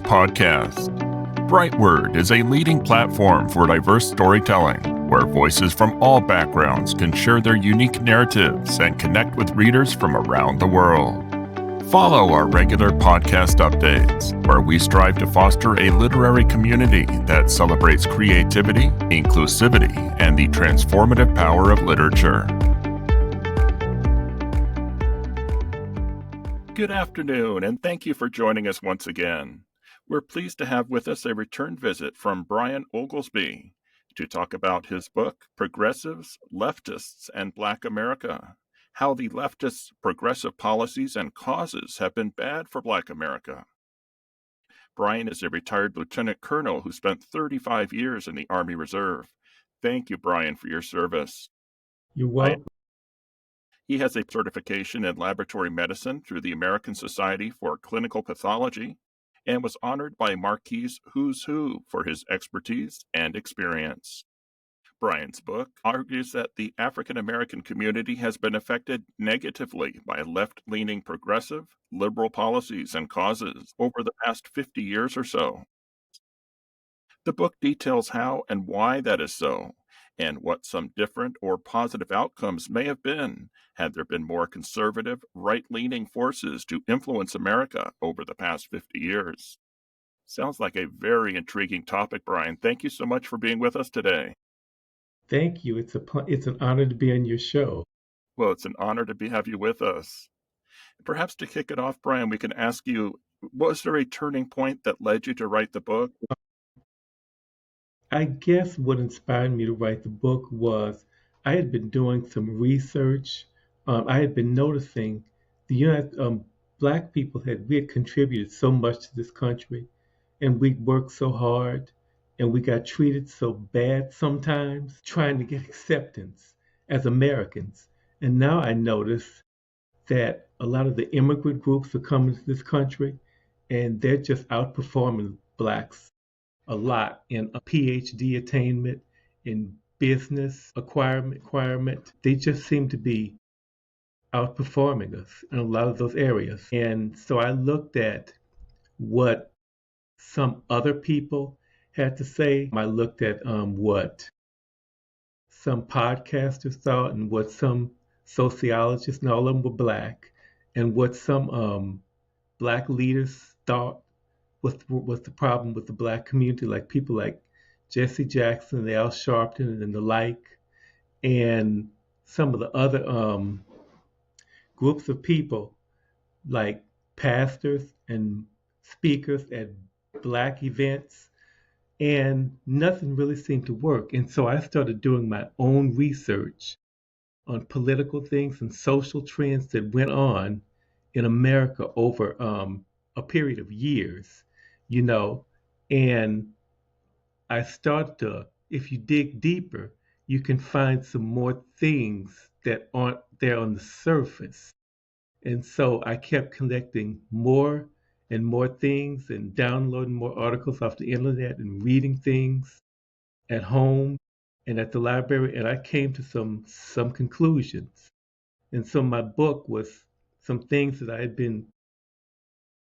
Podcast. BrightWord is a leading platform for diverse storytelling, where voices from all backgrounds can share their unique narratives and connect with readers from around the world. Follow our regular podcast updates, where we strive to foster a literary community that celebrates creativity, inclusivity, and the transformative power of literature. Good afternoon, and thank you for joining us once again. We're pleased to have with us a return visit from Brian Oglesby to talk about his book, Progressives, Leftists, and Black America: How the Leftists' Progressive Policies and Causes Have Been Bad for Black America. Brian is a retired lieutenant colonel who spent 35 years in the Army Reserve. Thank you, Brian, for your service. You're welcome. He has a certification in laboratory medicine through the American Society for Clinical Pathology and was honored by Marquis Who's Who for his expertise and experience. Brian's book argues that the African American community has been affected negatively by left-leaning progressive, liberal policies and causes over the past 50 years or so. The book details how and why that is so, and what some different or positive outcomes may have been had there been more conservative, right-leaning forces to influence America over the past 50 years. Sounds like a very intriguing topic, Brian. Thank you so much for being with us today. Thank you. It's an honor to be on your show. Well, it's an honor to have you with us. Perhaps to kick it off, Brian, we can ask you, was there a turning point that led you to write the book? I guess what inspired me to write the book was I had been doing some research. I had been noticing Black people we had contributed so much to this country, and we worked so hard, and we got treated so bad sometimes, trying to get acceptance as Americans. And now I notice that a lot of the immigrant groups are coming to this country, and they're just outperforming Blacks a lot in a PhD attainment, in business acquirement. They just seem to be outperforming us in a lot of those areas. And so I looked at what some other people had to say. I looked at what some podcasters thought and what some sociologists, and all of them were Black, and what some Black leaders thought was the problem with the Black community, like people like Jesse Jackson and Al Sharpton and the like, and some of the other groups of people like pastors and speakers at Black events, and nothing really seemed to work. And so I started doing my own research on political things and social trends that went on in America over a period of years, and I started to, if you dig deeper, you can find some more things that aren't there on the surface. And so I kept collecting more and more things and downloading more articles off the internet and reading things at home and at the library, and I came to some conclusions. And so my book was some things that I had been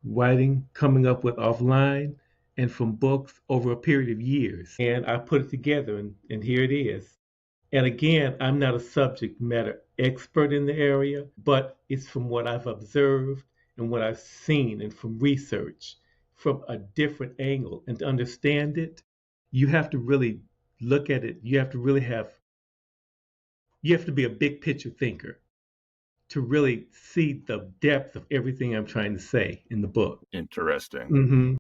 writing, coming up with offline and from books over a period of years. And I put it together, and here it is. And again, I'm not a subject matter expert in the area, but it's from what I've observed and what I've seen, and from research from a different angle. And to understand it, you have to really look at it. You have to be a big picture thinker to really see the depth of everything I'm trying to say in the book. Interesting. Mm-hmm.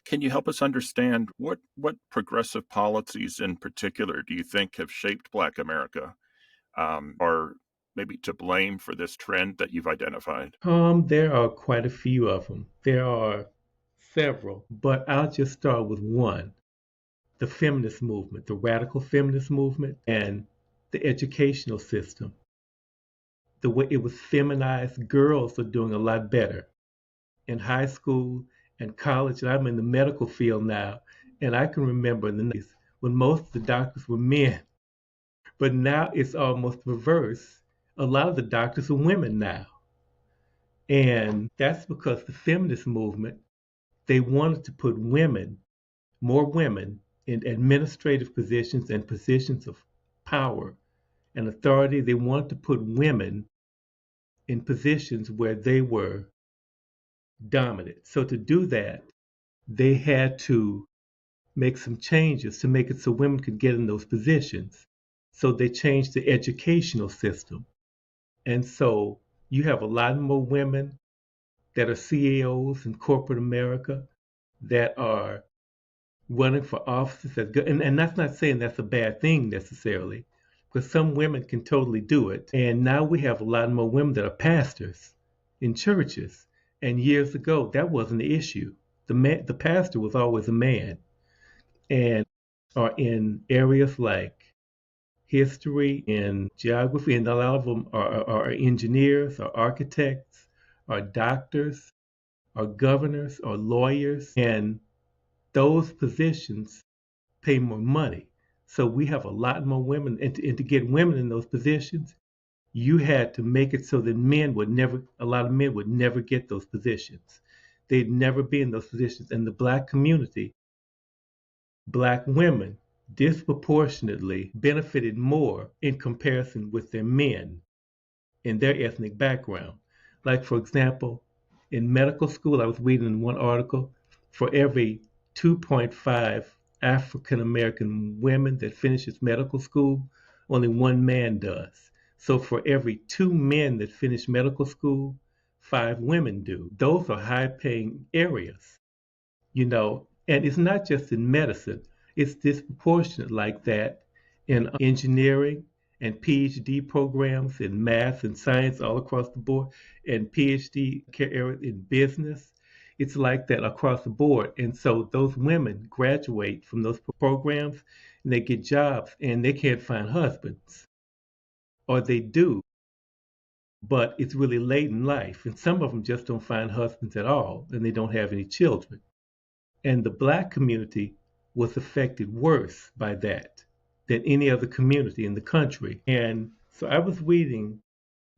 Can you help us understand what progressive policies in particular do you think have shaped Black America, or maybe to blame for this trend that you've identified? There are quite a few of them. There are several, but I'll just start with one: the feminist movement, the radical feminist movement, and the educational system. The way it was feminized, girls are doing a lot better in high school and college. And I'm in the medical field now, and I can remember in the 90s when most of the doctors were men, but now it's almost reverse. A lot of the doctors are women now, and that's because the feminist movement they wanted to put more women, in administrative positions and positions of power and authority. They wanted to put women in positions where they were dominant. So to do that, they had to make some changes to make it so women could get in those positions. So they changed the educational system. And so you have a lot more women that are CEOs in corporate America that are running for offices as good. And that's not saying that's a bad thing necessarily, because some women can totally do it. And now we have a lot more women that are pastors in churches. And years ago, that wasn't the issue. The pastor was always a man. And are in areas like history and geography, and a lot of them are engineers, are architects, are doctors, are governors, are lawyers, and those positions pay more money. So we have a lot more women, and to get women in those positions, you had to make it so that a lot of men would never get those positions. They'd never be in those positions. And the Black community, Black women disproportionately benefited more in comparison with their men in their ethnic background. Like, for example, in medical school, I was reading in one article, for every 2.5 African American women that finishes medical school, only one man does. So for every 2 men that finish medical school, 5 women do. Those are high paying areas, and it's not just in medicine, it's disproportionate like that in engineering and PhD programs in math and science all across the board, and PhD in business. It's like that across the board. And so those women graduate from those programs and they get jobs and they can't find husbands. Or they do, but it's really late in life. And some of them just don't find husbands at all and they don't have any children. And the Black community was affected worse by that than any other community in the country. And so I was reading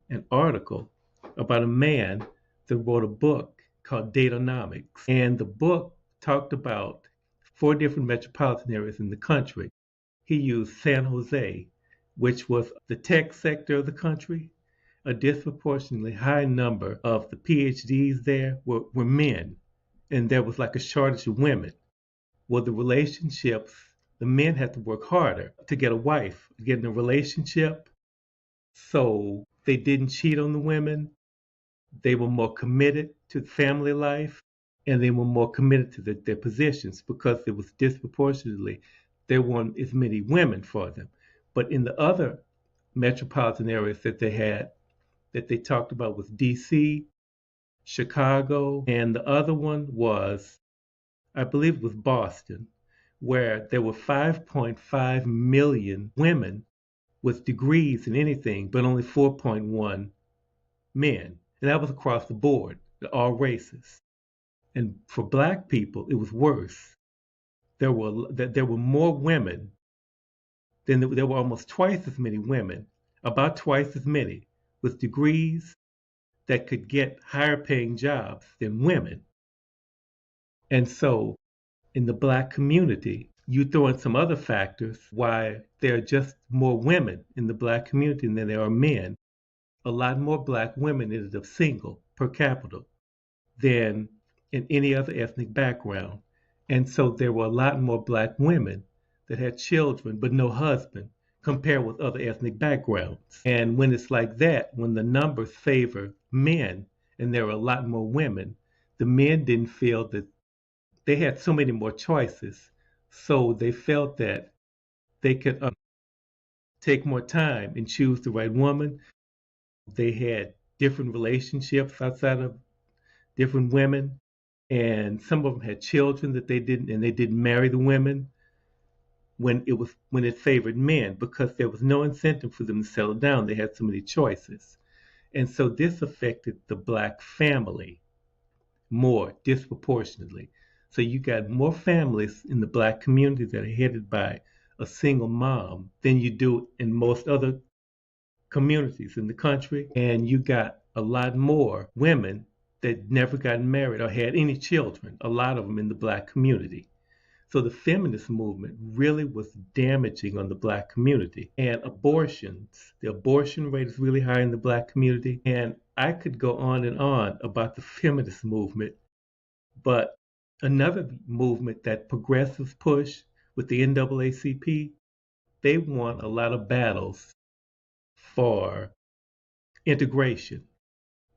an article about a man that wrote a book called Datanomics. And the book talked about 4 different metropolitan areas in the country. He used San Jose, which was the tech sector of the country. A disproportionately high number of the PhDs there were men, and there was like a shortage of women. Well, the relationships, the men had to work harder to get a wife, to get in a relationship. So they didn't cheat on the women. They were more committed to family life, and they were more committed to their positions because there was disproportionately, there weren't as many women for them. But in the other metropolitan areas that they talked about was DC, Chicago, and the other one was, I believe it was Boston, where there were 5.5 million women with degrees in anything, but only 4.1 men. And that was across the board, all races. And for Black people, it was worse. There were more women there were almost twice as many women, about twice as many, with degrees that could get higher paying jobs than women. And so in the Black community, you throw in some other factors why there are just more women in the Black community than there are men. A lot more Black women ended up single per capita than in any other ethnic background. And so there were a lot more Black women that had children but no husband compared with other ethnic backgrounds. And when it's like that, when the numbers favor men and there are a lot more women, the men didn't feel that they had so many more choices. So they felt that they could take more time and choose the right woman. They had different relationships outside of different women, and some of them had children that they didn't marry the women when it favored men because there was no incentive for them to settle down. They had so many choices. And so this affected the Black family more disproportionately. So you got more families in the Black community that are headed by a single mom than you do in most other communities in the country. And you got a lot more women that never got married or had any children, a lot of them in the Black community. So the feminist movement really was damaging on the Black community. And abortions, the abortion rate is really high in the Black community. And I could go on and on about the feminist movement, but another movement that progressives push with the NAACP, they won a lot of battles for integration.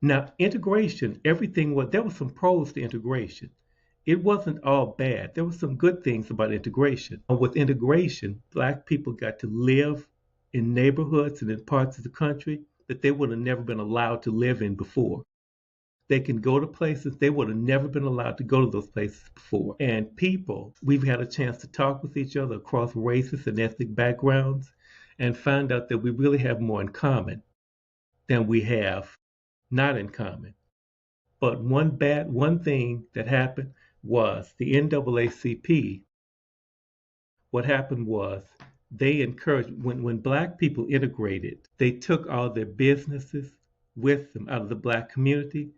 Now, integration, there was some pros to integration. It wasn't all bad. There were some good things about integration. With integration, Black people got to live in neighborhoods and in parts of the country that they would have never been allowed to live in before. They can go to places they would have never been allowed to go to those places before. And we've had a chance to talk with each other across races and ethnic backgrounds and find out that we really have more in common than we have not in common. But one thing that happened was the NAACP. What happened was they encouraged, when Black people integrated, they took all their businesses with them out of the Black community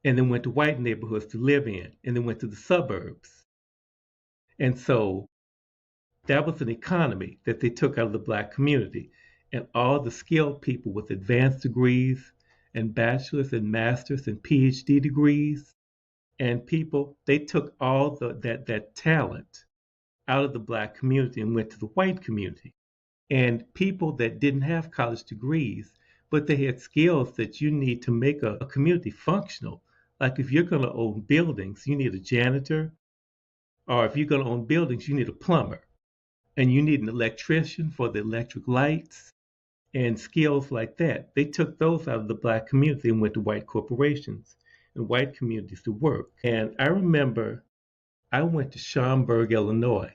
and then went to white neighborhoods to live in and then went to the suburbs. And so that was an economy that they took out of the Black community. And all the skilled people with advanced degrees and bachelor's and master's and PhD degrees and people, they took all that talent out of the Black community and went to the white community. And people that didn't have college degrees, but they had skills that you need to make a community functional. Like if you're going to own buildings, you need a janitor, or if you're going to own buildings, you need a plumber, and you need an electrician for the electric lights and skills like that. They took those out of the Black community and went to white corporations and white communities to work. And I remember I went to Schaumburg, Illinois.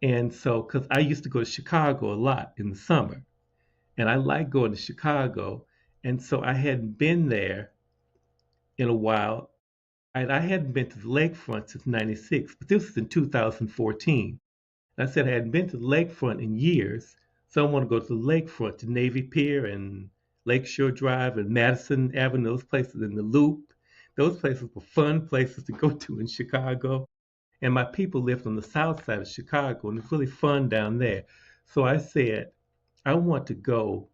And so, because I used to go to Chicago a lot in the summer, and I like going to Chicago. And so I hadn't been there in a while. I hadn't been to the lakefront since '96, but this was in 2014. And I said I hadn't been to the lakefront in years, so I want to go to the lakefront, to Navy Pier and Lakeshore Drive and Madison Avenue, those places in the Loop. Those places were fun places to go to in Chicago. And my people lived on the south side of Chicago, and it's really fun down there. So I said, I want to go.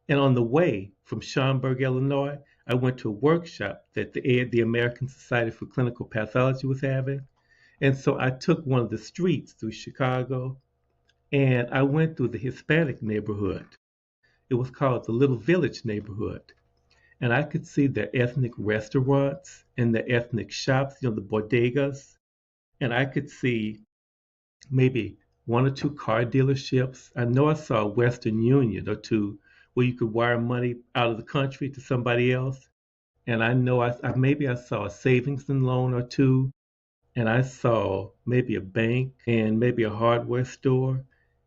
And on the way from Schaumburg, Illinois, I went to a workshop that the American Society for Clinical Pathology was having. And so I took one of the streets through Chicago, and I went through the Hispanic neighborhood. It was called the Little Village neighborhood. And I could see the ethnic restaurants and the ethnic shops, the bodegas. And I could see maybe one or two car dealerships. I know I saw a Western Union or two where you could wire money out of the country to somebody else. And I know maybe I saw a savings and loan or two. And I saw maybe a bank and maybe a hardware store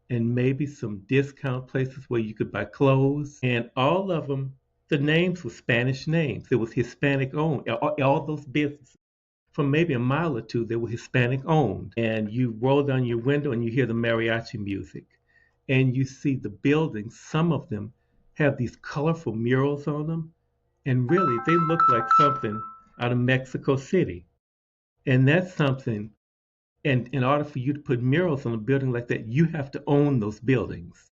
and maybe some discount places where you could buy clothes. And all of them, the names were Spanish names. It was Hispanic owned. All those businesses, from maybe a mile or two, they were Hispanic owned. And you roll down your window and you hear the mariachi music. And you see the buildings, some of them have these colorful murals on them. And really, they look like something out of Mexico City. And that's something, and in order for you to put murals on a building like that, you have to own those buildings.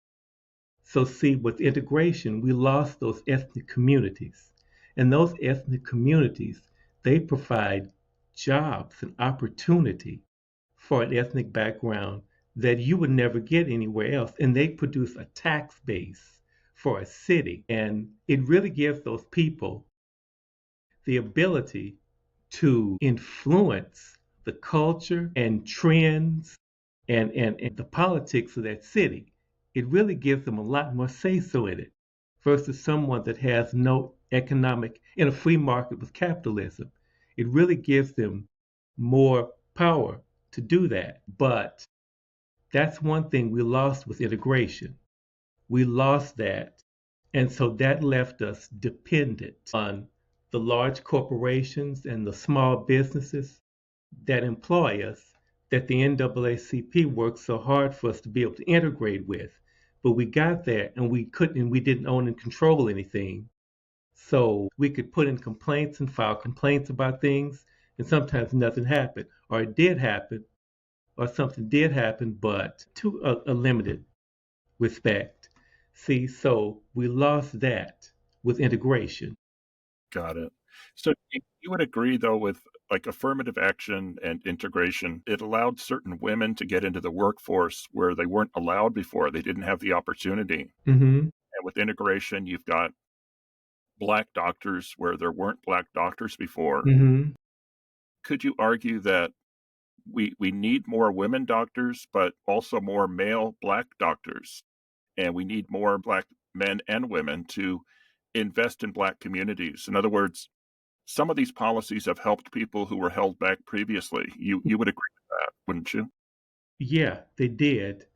So see, with integration, we lost those ethnic communities. And those ethnic communities, they provide jobs and opportunity for an ethnic background that you would never get anywhere else. And they produce a tax base for a city. And it really gives those people the ability to influence the culture and trends and the politics of that city. It really gives them a lot more say-so in it versus someone that has no economic, in a free market with capitalism. It really gives them more power to do that. But that's one thing we lost with integration. We lost that. And so that left us dependent on the large corporations and the small businesses that employ us, that the NAACP worked so hard for us to be able to integrate with. But we got there and we didn't own and control anything. So we could put in complaints and file complaints about things, and sometimes nothing happened, or it did happen, or something did happen, but to a limited respect. See, so we lost that with integration. Got it. So you would agree, though, with like affirmative action and integration, it allowed certain women to get into the workforce where they weren't allowed before. They didn't have the opportunity. Mm-hmm. And with integration, you've got black doctors where there weren't black doctors before. Mm-hmm. Could you argue that we need more women doctors, but also more male black doctors? And we need more black men and women to invest in black communities. In other words, some of these policies have helped people who were held back previously. You would agree with that, wouldn't you? Yeah, they did.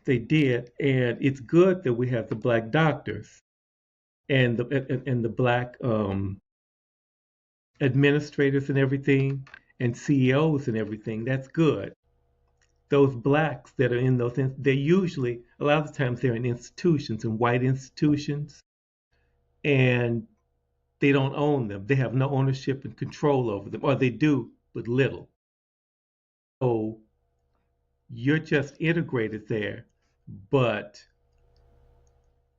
They did, and it's good that we have the black doctors and the black administrators and everything, and CEOs and everything. That's good. Those blacks that are in those, they usually, a lot of the times, they're in institutions, in white institutions, and they don't own them. They have no ownership and control over them, or they do, but little. So you're just integrated there, but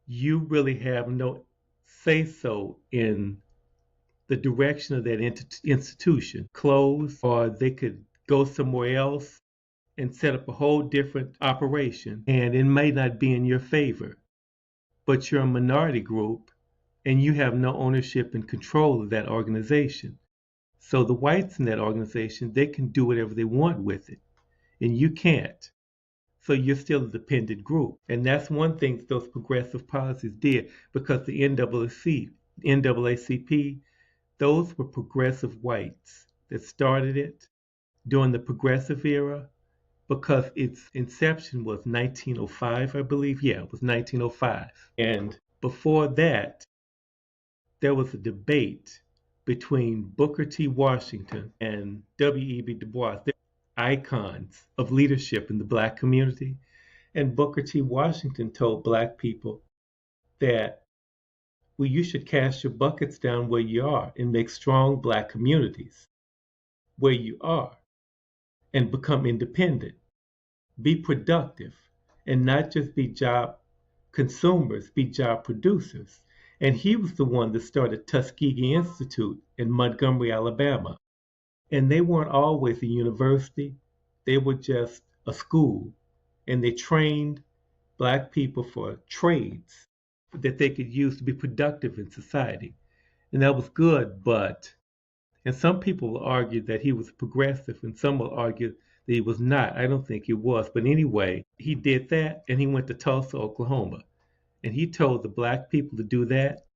you really have no say so in the direction of that institution. Close, or they could go somewhere else and set up a whole different operation, and it may not be in your favor, but you're a minority group and you have no ownership and control of that organization. So the whites in that organization, they can do whatever they want with it, and you can't. So you're still a dependent group. And that's one thing that those progressive policies did, because the NAACP, those were progressive whites that started it during the progressive era, because its inception was 1905, I believe. Yeah, it was 1905. And before that, there was a debate between Booker T. Washington and W.E.B. Du Bois. They're icons of leadership in the black community. And Booker T. Washington told black people that, well, you should cast your buckets down where you are and make strong black communities where you are and become independent. Be productive and not just be job consumers, be job producers. And he was the one that started Tuskegee Institute in Montgomery, Alabama. And they weren't always a university, they were just a school. And they trained black people for trades that they could use to be productive in society. And that was good, and some people will argue that he was progressive, and some will argue that he was not. I don't think he was. But anyway, he did that, and he went to Tulsa, Oklahoma. And he told the black people to do that,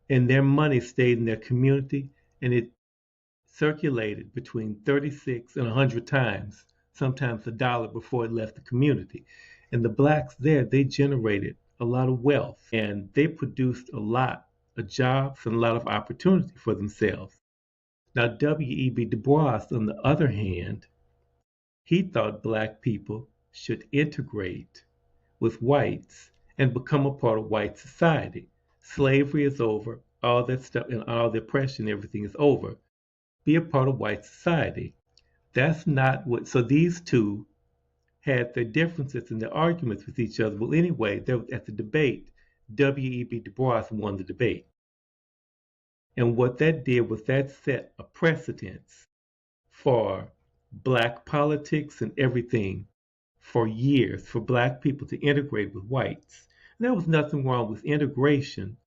and their money stayed in their community, and it circulated between 36 and 100 times, sometimes $1 before it left the community. And the blacks there, they generated a lot of wealth, and they produced a lot of jobs and a lot of opportunity for themselves. Now, W.E.B. Du Bois, on the other hand, he thought black people should integrate with whites and become a part of white society. Slavery is over, all that stuff and all the oppression, everything is over. Be a part of white society. That's not what, so these two had their differences and their arguments with each other. Well, anyway, at the debate, W.E.B. Du Bois won the debate. And what that did was that set a precedence for black politics and everything for years, for black people to integrate with whites. And there was nothing wrong with integration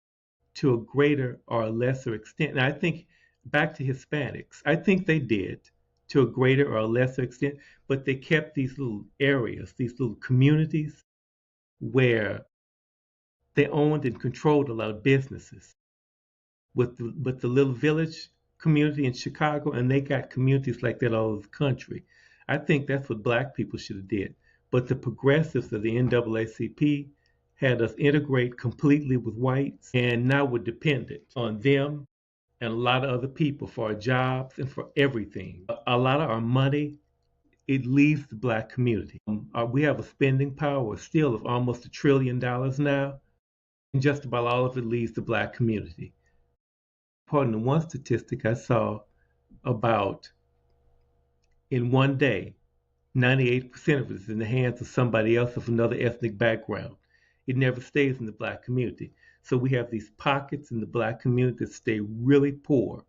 to a greater or a lesser extent. And I think back to Hispanics, I think they did to a greater or a lesser extent, but they kept these little areas, these little communities where they owned and controlled a lot of businesses. With the little village community in Chicago, and they got communities like that all over the country. I think that's what black people should have did. But the progressives of the NAACP had us integrate completely with whites, and now we're dependent on them and a lot of other people for our jobs and for everything. A lot of our money, it leaves the black community. We have a spending power still of almost $1 trillion now, and just about all of it leaves the Black community. According to one statistic I saw, about in one day, 98% of it is in the hands of somebody else of another ethnic background. It never stays in the Black community. So we have these pockets in the Black community that stay really poor.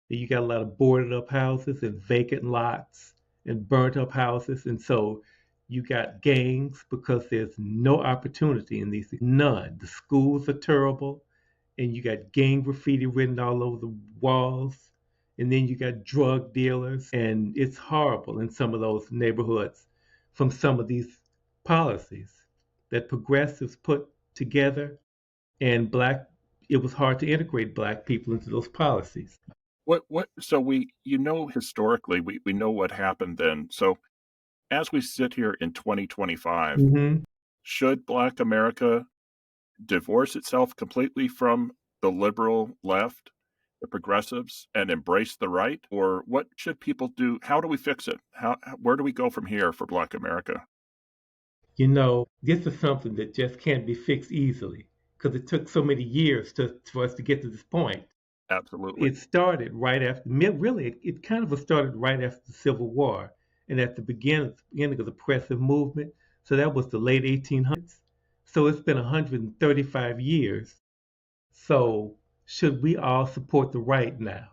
You got a lot of boarded up houses and vacant lots and burnt up houses. And so you got gangs because there's no opportunity in these, none. The schools are terrible, and you got gang graffiti written all over the walls. And then you got drug dealers, and it's horrible in some of those neighborhoods from some of these policies that progressives put together. And it was hard to integrate Black people into those policies. So historically, we know what happened then. So as we sit here in 2025, Mm-hmm. should Black America divorce itself completely from the liberal left, the progressives, and embrace the right? Or what should people do? How do we fix it? Where do we go from here for Black America? This is something that just can't be fixed easily because it took so many years for us to get to this point. Absolutely. It started right after, really, it kind of started right after the Civil War and at the beginning of the progressive movement. So that was the late 1800s. So it's been 135 years. So should we all support the right now?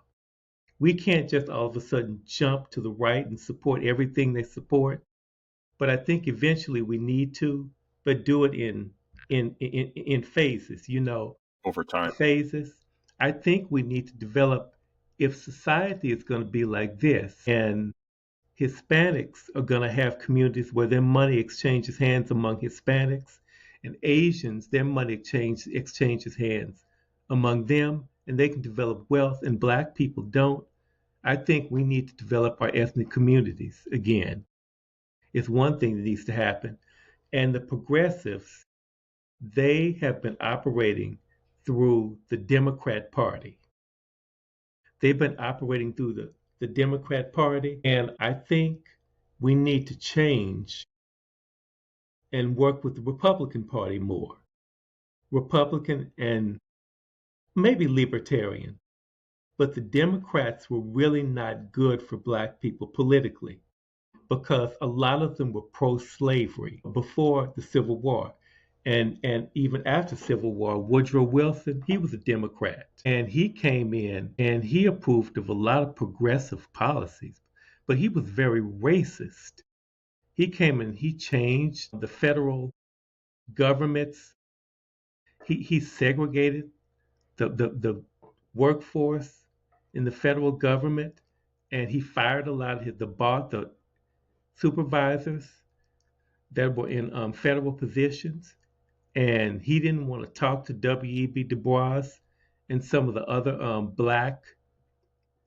We can't just all of a sudden jump to the right and support everything they support. But I think eventually we need to, but do it in phases, Over time. phases. I think we need to develop, if society is going to be like this, and Hispanics are going to have communities where their money exchanges hands among Hispanics, and Asians, their money exchanges hands among them, and they can develop wealth, and Black people don't. I think we need to develop our ethnic communities again. It's one thing that needs to happen. And the progressives, they have been operating through the Democrat Party. They've been operating through the Democrat Party. And I think we need to change and work with the Republican Party more. Republican and maybe libertarian. But the Democrats were really not good for Black people politically because a lot of them were pro-slavery before the Civil War. And even after Civil War, Woodrow Wilson, he was a Democrat. And he came in and he approved of a lot of progressive policies, but he was very racist. He came in, he changed the federal governments. He segregated the workforce in the federal government, and he fired a lot of the supervisors that were in federal positions, and he didn't want to talk to W.E.B. Du Bois and some of the other Black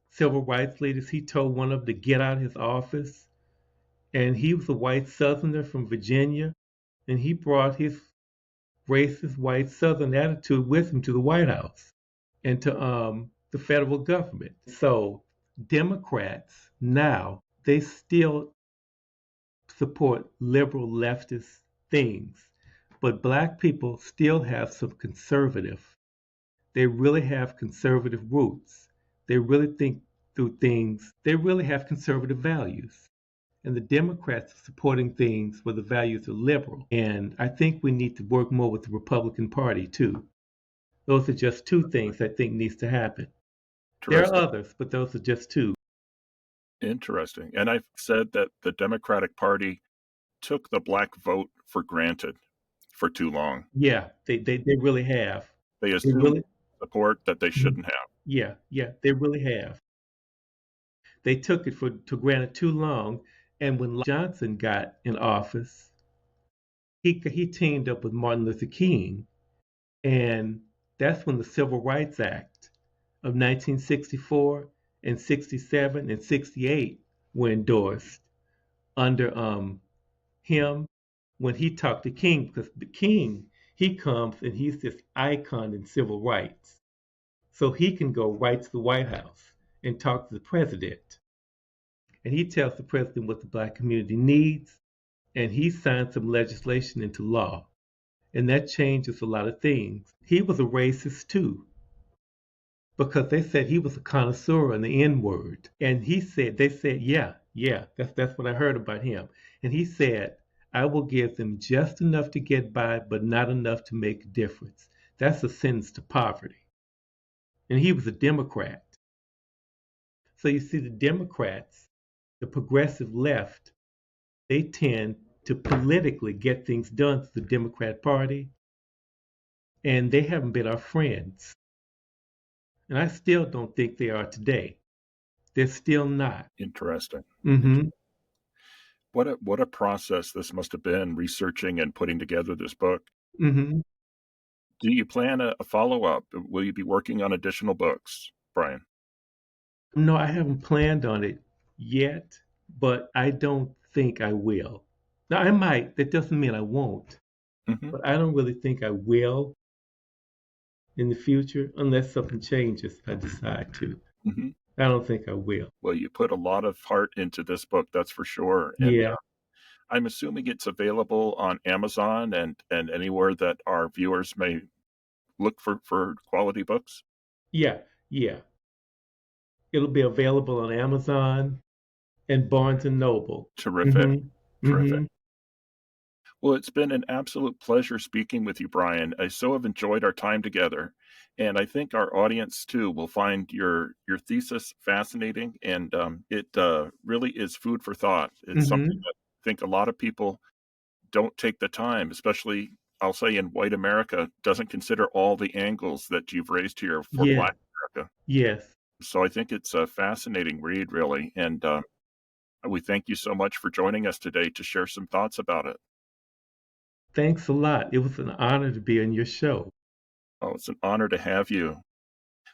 civil rights leaders. He told one of them to get out of his office, and he was a white Southerner from Virginia, and he brought his racist white Southern attitude with him to the White House and to the federal government. So Democrats now, they still support liberal leftist things, but Black people still have some conservative. They really have conservative roots. They really think through things. They really have conservative values. And the Democrats are supporting things where the values are liberal. And I think we need to work more with the Republican Party too. Those are just two things I think needs to happen. There are others, but those are just two. Interesting. And I've said that the Democratic Party took the Black vote for granted for too long. Yeah, they really have. They assumed support that they shouldn't have. Yeah, they really have. They took it for granted too long. And when Johnson got in office, he teamed up with Martin Luther King, and that's when the Civil Rights Act of 1964 and 67 and 68 were endorsed under him when he talked to King, because the King, he comes and he's this icon in civil rights. So he can go right to the White House and talk to the president. And he tells the president what the Black community needs, and he signed some legislation into law. And that changes a lot of things. He was a racist too, because they said he was a connoisseur on the N word. And they said, yeah, that's what I heard about him. And he said, I will give them just enough to get by, but not enough to make a difference. That's a sentence to poverty. And he was a Democrat. So you see, the Democrats, the progressive left, they tend to politically get things done through the Democrat Party, and they haven't been our friends. And I still don't think they are today. They're still not. Interesting. Mm-hmm. What a process this must have been, researching and putting together this book. Mm-hmm. Do you plan a follow-up? Will you be working on additional books, Brian? No, I haven't planned on it yet, but I don't think I will. Now, I might. That doesn't mean I won't. Mm-hmm. But I don't really think I will in the future, unless something changes, I decide to. Mm-hmm. I don't think I will. Well, you put a lot of heart into this book, that's for sure. And Yeah. I'm assuming it's available on Amazon and anywhere that our viewers may look for quality books. Yeah. It'll be available on Amazon and Barnes and Noble. Terrific. Mm-hmm. Terrific. Mm-hmm. Well, it's been an absolute pleasure speaking with you, Brian. I so have enjoyed our time together. And I think our audience, too, will find your thesis fascinating. And it really is food for thought. It's something that I think a lot of people don't take the time, especially, I'll say, in white America, doesn't consider all the angles that you've raised here for Black America. Yes. So I think it's a fascinating read, really. And we thank you so much for joining us today to share some thoughts about it. Thanks a lot. It was an honor to be on your show. Oh, it's an honor to have you.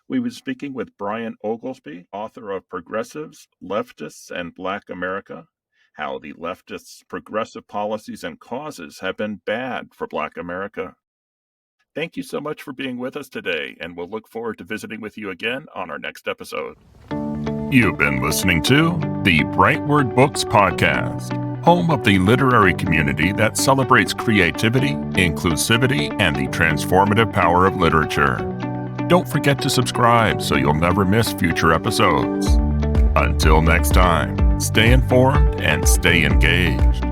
We were speaking with Brian Oglesby, author of Progressives, Leftists, and Black America, How the Leftists' Progressive Policies and Causes Have Been Bad for Black America. Thank you so much for being with us today, and we'll look forward to visiting with you again on our next episode. You've been listening to the BrightWord Books Podcast, home of the literary community that celebrates creativity, inclusivity, and the transformative power of literature. Don't forget to subscribe so you'll never miss future episodes. Until next time, stay informed and stay engaged.